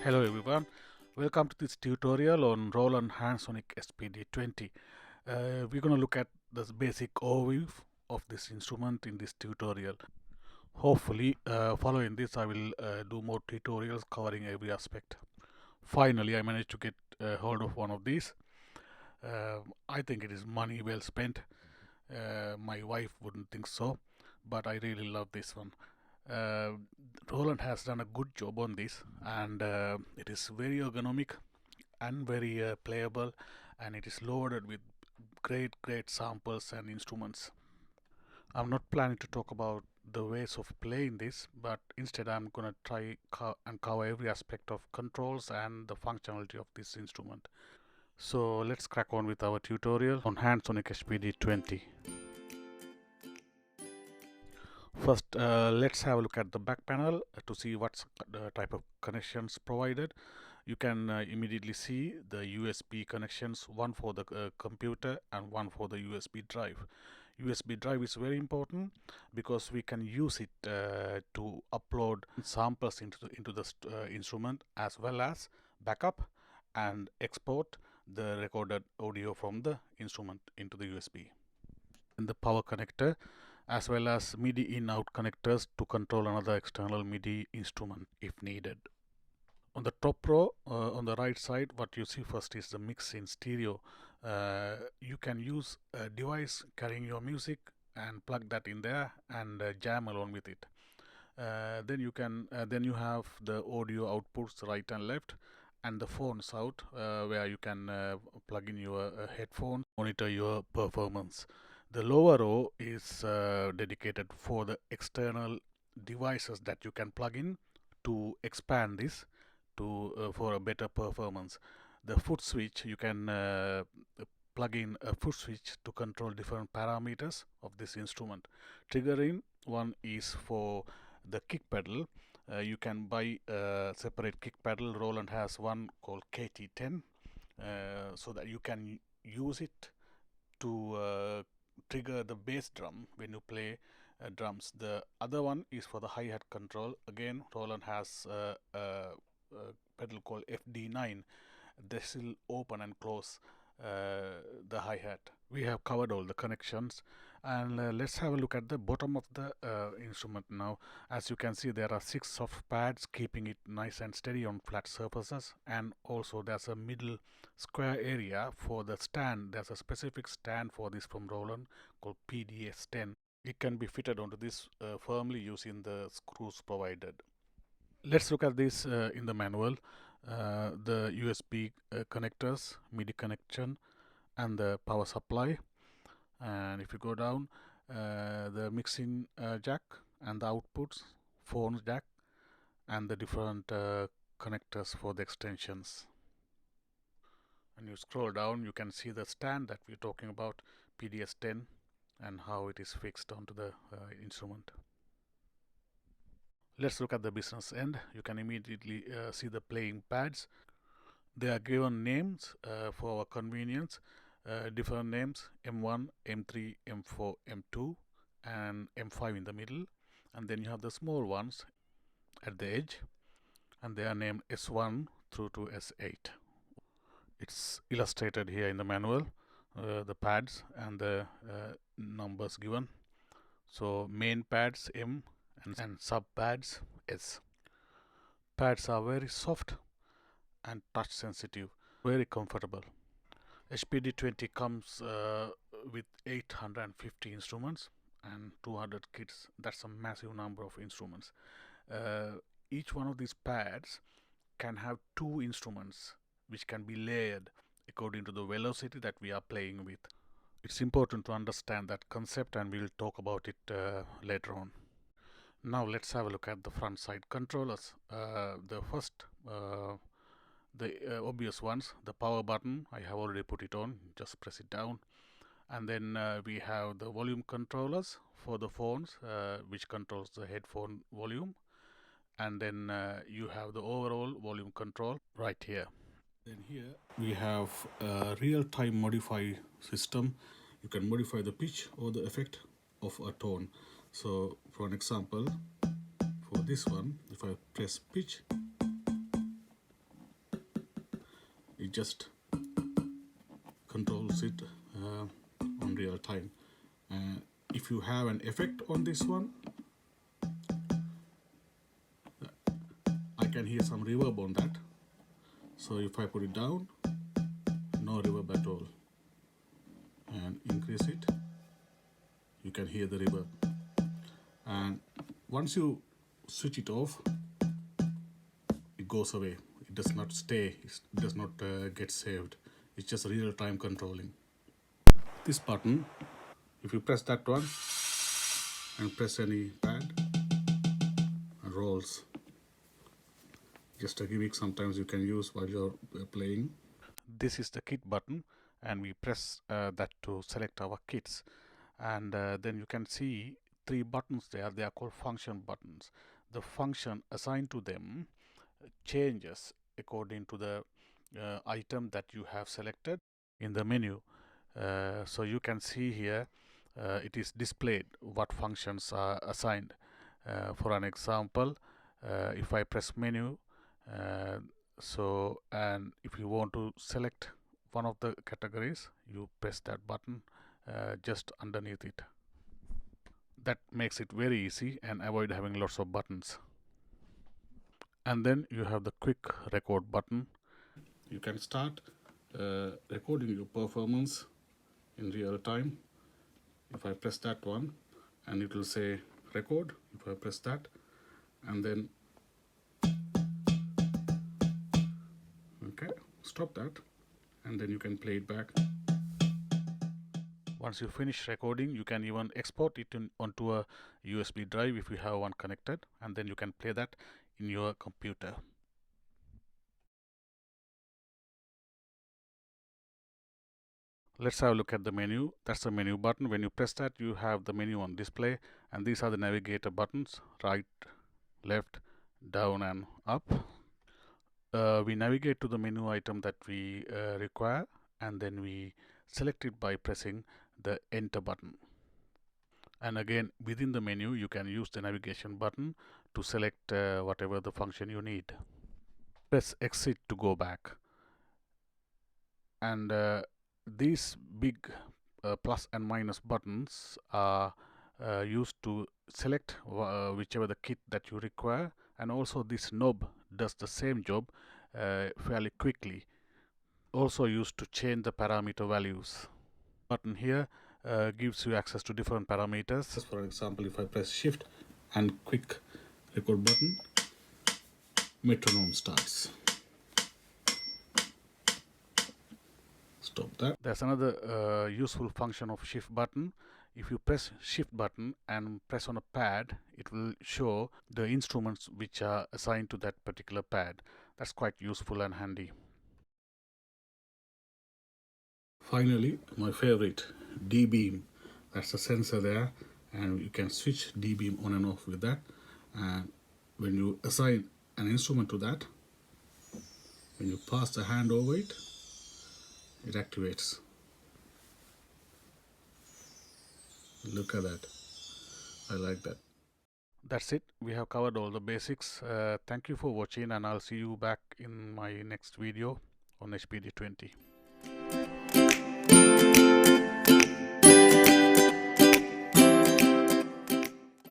Hello everyone, welcome to this tutorial on Roland Handsonic HPD 20. We're going to look at the basic overview of this instrument in this tutorial. Hopefully, following this I will do more tutorials covering every aspect. Finally, I managed to get hold of one of these. I think it is money well spent. My wife wouldn't think so, but I really love this one. Uh, Roland has done a good job on this, and it is very ergonomic and very playable, and it is loaded with great samples and instruments. I'm not planning to talk about the ways of playing this, but instead I'm gonna try and cover every aspect of controls and the functionality of this instrument. So let's crack on with our tutorial on Handsonic HPD 20. First, let's have a look at the back panel to see what type of connections provided. You can immediately see the USB connections, one for the computer and one for the USB drive. USB drive is very important because we can use it to upload samples into the instrument, as well as backup and export the recorded audio from the instrument into the USB. And the power connector, as well as MIDI in-out connectors to control another external MIDI instrument if needed. On the top row, on the right side, what you see first is the mix in stereo. You can use a device carrying your music and plug that in there and jam along with it. Then you have the audio outputs right and left, and the phones out where you can plug in your headphones, monitor your performance. The lower row is dedicated for the external devices that you can plug in to expand this to for a better performance. The foot switch, you can plug in a foot switch to control different parameters of this instrument. Triggering one is for the kick pedal. You can buy a separate kick pedal. Roland has one called KT10, so that you can use it to trigger the bass drum when you play drums. The other one is for the hi-hat control. Again, Roland has a pedal called FD9. This will open and close the hi-hat. We have covered all the connections, and let's have a look at the bottom of the instrument now. As you can see, there are 6 soft pads keeping it nice and steady on flat surfaces, and also there's a middle square area for the stand. There's a specific stand for this from Roland called PDS10. It can be fitted onto this firmly using the screws provided. Let's look at this in the manual. The USB connectors, MIDI connection, and the power supply. And if you go down, the mixing jack and the outputs, phone jack, and the different connectors for the extensions. And you scroll down, you can see the stand that we're talking about, PDS10, and how it is fixed onto the instrument. Let's look at the business end. You can immediately see the playing pads. They are given names for our convenience, different names: M1, M3, M4, M2, and M5 in the middle. And then you have the small ones at the edge, and they are named S1 through to S8. It's illustrated here in the manual, the pads and the numbers given. So main pads M and sub pads S. Pads are very soft and touch sensitive, very comfortable. HPD 20 comes with 850 instruments and 200 kits. That's a massive number of instruments. Each one of these pads can have 2 instruments which can be layered according to the velocity that we are playing with. It's important to understand that concept, and we'll talk about it later on. Now let's have a look at the front side controllers. The first the obvious ones, the power button, I have already put it on, just press it down. And then we have the volume controllers for the phones, which controls the headphone volume. And then you have the overall volume control right here. Then here we have a real-time modify system. You can modify the pitch or the effect of a tone. So for an example, for this one, if I press pitch, just controls it on real time. If you have an effect on this one, I can hear some reverb on that. So if I put it down, no reverb at all, and increase it, you can hear the reverb. And once you switch it off, it goes away. It does not stay, it does not get saved. It's just real time controlling. This button, if you press that one and press any pad, it rolls. Just a gimmick sometimes you can use while you're playing. This is the kit button, and we press that to select our kits, and then you can see 3 buttons there. They are called function buttons. The function assigned to them changes according to the item that you have selected in the menu. So you can see here it is displayed what functions are assigned. For an example, if I press menu, and if you want to select one of the categories, you press that button just underneath it. That makes it very easy and avoid having lots of buttons. And then you have the quick record button. You can start recording your performance in real time. If I press that one, and it will say record. If I press that, and then okay, stop that, and then you can play it back. Once you finish recording, you can even export it onto a USB drive if you have one connected, and then you can play that in your computer. Let's have a look at the menu. That's the menu button. When you press that, you have the menu on display, and these are the navigator buttons: right, left, down, and up. We navigate to the menu item that we require, and then we select it by pressing the enter button. And again, within the menu, you can use the navigation button to select whatever the function you need. Press exit to go back. And these big plus and minus buttons are used to select whichever the kit that you require, and also this knob does the same job fairly quickly. Also used to change the parameter values. Button here gives you access to different parameters. Just for example, if I press shift and quick record button, metronome starts. Stop that. There's another useful function of shift button. If you press shift button and press on a pad, it will show the instruments which are assigned to that particular pad. That's quite useful and handy. Finally, my favorite, D-beam. That's the sensor there, and you can switch D-beam on and off with that. And when you assign an instrument to that, when you pass the hand over it, it activates. Look at that. I like that. That's it. We have covered all the basics. Thank you for watching, and I'll see you back in my next video on HPD 20.